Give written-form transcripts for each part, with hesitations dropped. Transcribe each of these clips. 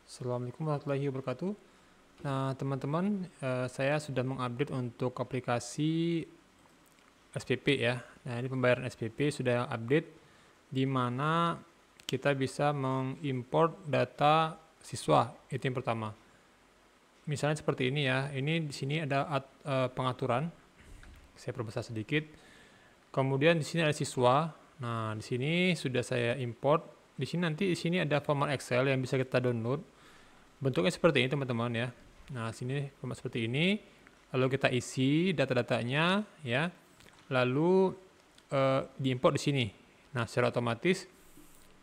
Assalamualaikum warahmatullahi wabarakatuh. Nah, teman-teman, saya sudah mengupdate untuk aplikasi SPP ya. Nah, ini pembayaran SPP sudah update di mana kita bisa mengimport data siswa. Itu yang pertama. Misalnya seperti ini ya. Ini di sini ada pengaturan. Saya perbesar sedikit. Kemudian di sini ada siswa. Nah, di sini sudah saya import. Di sini ada format Excel yang bisa kita download. Bentuknya seperti ini teman-teman ya. Nah, sini format seperti ini. Lalu kita isi data-datanya ya. Lalu diimport di sini. Nah, secara otomatis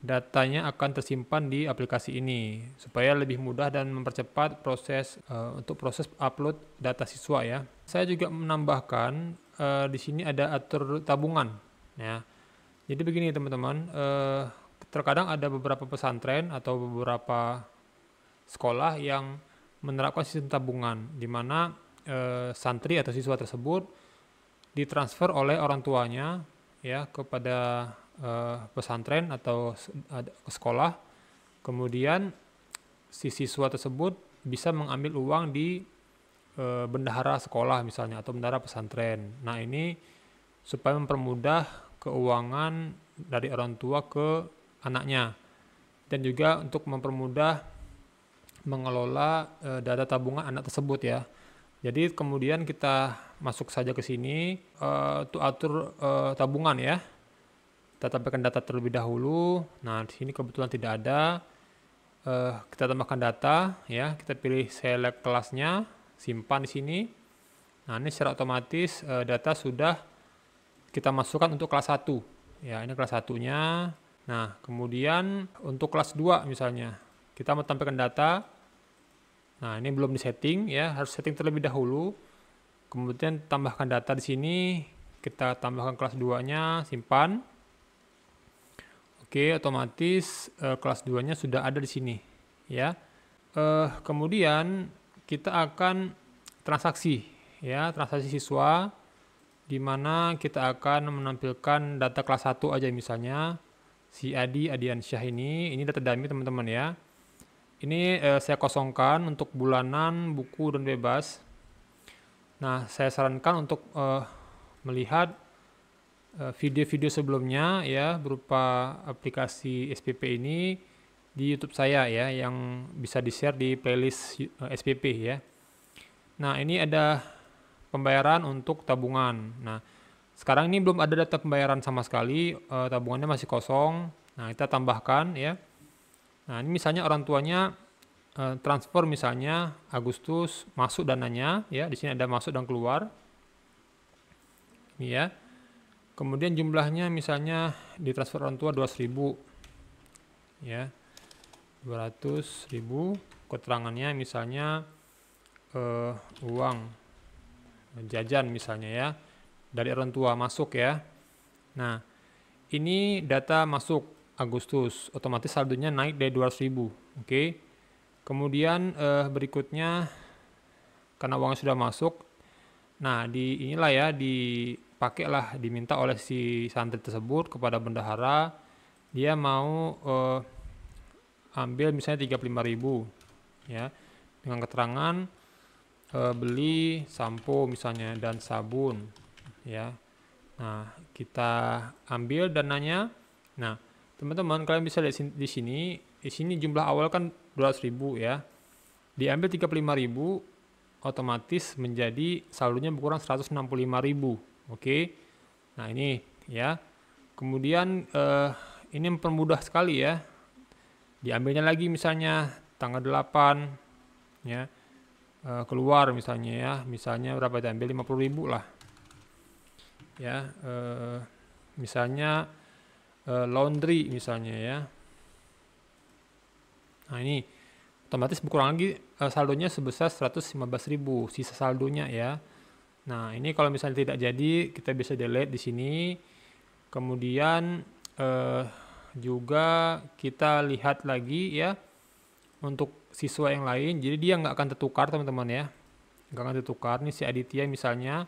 datanya akan tersimpan di aplikasi ini supaya lebih mudah dan mempercepat proses untuk proses upload data siswa ya. Saya juga menambahkan di sini ada atur tabungan ya. Jadi begini teman-teman, terkadang ada beberapa pesantren atau beberapa sekolah yang menerapkan sistem tabungan di mana santri atau siswa tersebut ditransfer oleh orang tuanya ya kepada pesantren atau sekolah. Kemudian si siswa tersebut bisa mengambil uang di bendahara sekolah misalnya atau bendahara pesantren. Nah, ini supaya mempermudah keuangan dari orang tua ke anaknya dan juga untuk mempermudah mengelola data tabungan anak tersebut ya. Jadi kemudian kita masuk saja ke sini untuk atur tabungan ya. Kita tampilkan data terlebih dahulu. Nah, di sini kebetulan tidak ada. Kita tambahkan data ya. Kita pilih select kelasnya, simpan di sini. Nah, ini secara otomatis data sudah kita masukkan untuk kelas 1. Ya, ini kelas 1-nya. Nah, kemudian untuk kelas 2 misalnya, kita mau tampilkan data. Nah, ini belum disetting ya, harus setting terlebih dahulu. Kemudian tambahkan data di sini, kita tambahkan kelas 2-nya, simpan. Oke, otomatis kelas 2-nya sudah ada di sini ya. Kemudian kita akan transaksi ya, transaksi siswa di mana kita akan menampilkan data kelas 1 aja misalnya si Adi Adiansyah ini data dummy teman-teman ya. Ini saya kosongkan untuk bulanan, buku, dan bebas. Nah, saya sarankan untuk melihat video-video sebelumnya ya berupa aplikasi SPP ini di YouTube saya ya yang bisa di-share di playlist SPP ya. Nah, ini ada pembayaran untuk tabungan. Nah, sekarang ini belum ada data pembayaran sama sekali, tabungannya masih kosong. Nah, kita tambahkan ya. Nah, ini misalnya orang tuanya transfer misalnya Agustus masuk dananya ya, di sini ada masuk dan keluar. Ini ya. Kemudian jumlahnya misalnya ditransfer orang tua 200.000 ya. 200.000, keterangannya misalnya uang jajan misalnya ya dari orang tua masuk ya. Nah, ini data masuk Agustus, otomatis saldonya naik dari 200.000. Oke. Kemudian berikutnya karena uangnya sudah masuk, nah inilah ya dipakailah, diminta oleh si santri tersebut kepada bendahara, dia mau ambil misalnya 35.000 ya dengan keterangan beli sampo misalnya dan sabun ya. Nah, kita ambil dananya. Nah, teman-teman kalian bisa lihat di sini jumlah awal kan 200.000 ya. Diambil 35.000 otomatis menjadi saldonya berkurang 165.000. Oke. Nah, ini ya. Kemudian ini mempermudah sekali ya. Diambilnya lagi misalnya tanggal 8 ya. Keluar misalnya ya. Misalnya berapa diambil 50.000 lah. Ya, misalnya laundry misalnya ya. Nah, ini otomatis berkurang lagi saldonya sebesar 115.000 sisa saldonya ya. Nah, ini kalau misalnya tidak jadi kita bisa delete di sini. Kemudian juga kita lihat lagi ya untuk siswa yang lain. Jadi dia nggak akan tertukar teman-teman ya. Nggak akan tertukar. Ini si Aditya misalnya.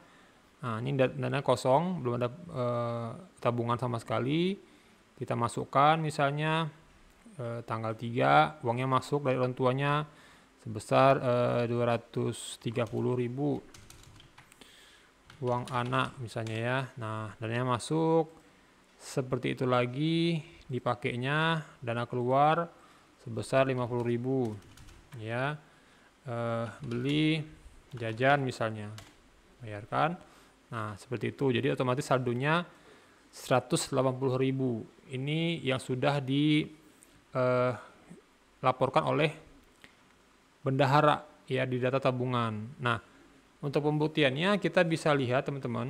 Nah, ini dana kosong, belum ada tabungan sama sekali. Kita masukkan misalnya tanggal 3 uangnya masuk dari orang tuanya sebesar 230.000 uang anak misalnya ya. Nah, dananya masuk seperti itu lagi dipakainya, dana keluar sebesar 50.000 ya. Beli jajan misalnya, bayarkan. Nah, seperti itu. Jadi otomatis saldonya 180.000. Ini yang sudah dilaporkan oleh bendahara ya di data tabungan. Nah, untuk pembuktiannya kita bisa lihat teman-teman.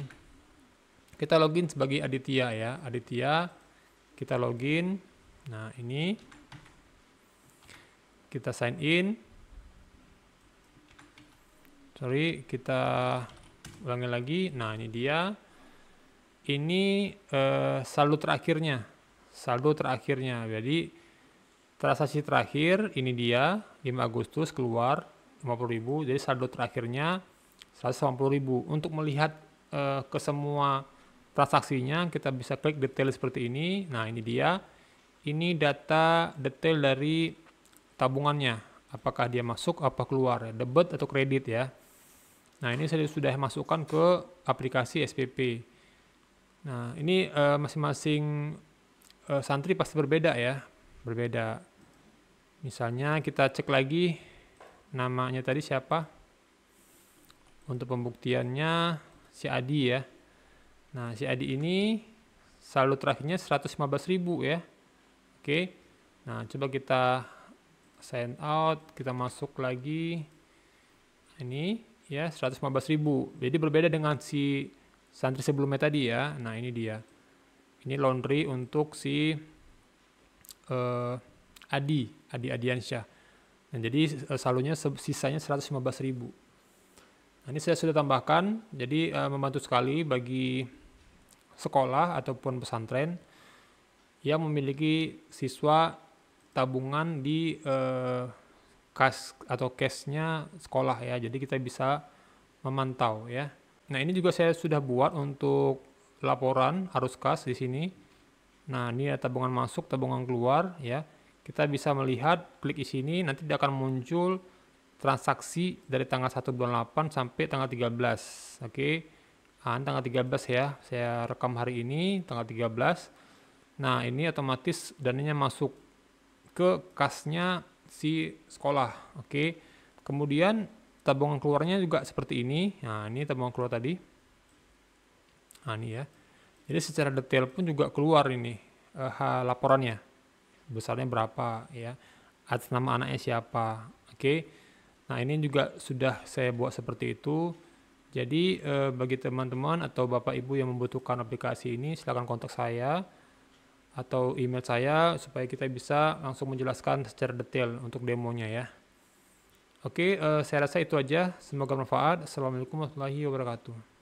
Kita login sebagai Aditya ya. Aditya, kita login. Nah, ini kita sign in. Sorry, kita ulangi lagi. Nah, ini dia. Ini saldo terakhirnya. Saldo terakhirnya. Jadi transaksi terakhir ini dia 5 Agustus keluar 50.000. Jadi saldo terakhirnya 180.000. Untuk melihat ke semua transaksinya kita bisa klik detail seperti ini. Nah, ini dia. Ini data detail dari tabungannya. Apakah dia masuk, apa keluar, debit atau kredit ya. Nah, ini saya sudah masukkan ke aplikasi SPP. Nah, ini masing-masing santri pasti berbeda ya. Berbeda. Misalnya kita cek lagi namanya tadi siapa. Untuk pembuktiannya si Adi ya. Nah, si Adi ini saldo terakhirnya 115.000 ya. Oke. Nah, coba kita sign out, kita masuk lagi. Ini ya 115.000. Jadi berbeda dengan si santri sebelumnya tadi ya. Nah, ini dia. Ini laundry untuk si Adi Adiansyah. Nah, jadi saldonya sisanya 115.000. Nah, ini saya sudah tambahkan. Jadi membantu sekali bagi sekolah ataupun pesantren yang memiliki siswa tabungan di kas atau cashnya sekolah ya. Jadi kita bisa memantau ya. Nah, ini juga saya sudah buat untuk laporan arus kas di sini. Nah, ini ada tabungan masuk, tabungan keluar ya. Kita bisa melihat, klik di sini nanti akan muncul transaksi dari tanggal 1 bulan 8 sampai tanggal 13. Oke. Nah, tanggal 13 ya. Saya rekam hari ini tanggal 13. Nah, ini otomatis dananya masuk ke kasnya si sekolah. Oke. Kemudian tabungan keluarnya juga seperti ini. Nah, ini tabungan keluar tadi. Nah, ini ya. Jadi secara detail pun juga keluar ini laporannya. Besarnya berapa ya. Atas nama anaknya siapa. Oke. Nah, ini juga sudah saya buat seperti itu. Jadi bagi teman-teman atau Bapak Ibu yang membutuhkan aplikasi ini, silakan kontak saya atau email saya supaya kita bisa langsung menjelaskan secara detail untuk demonya ya. Oke, saya rasa itu aja. Semoga bermanfaat. Assalamualaikum warahmatullahi wabarakatuh.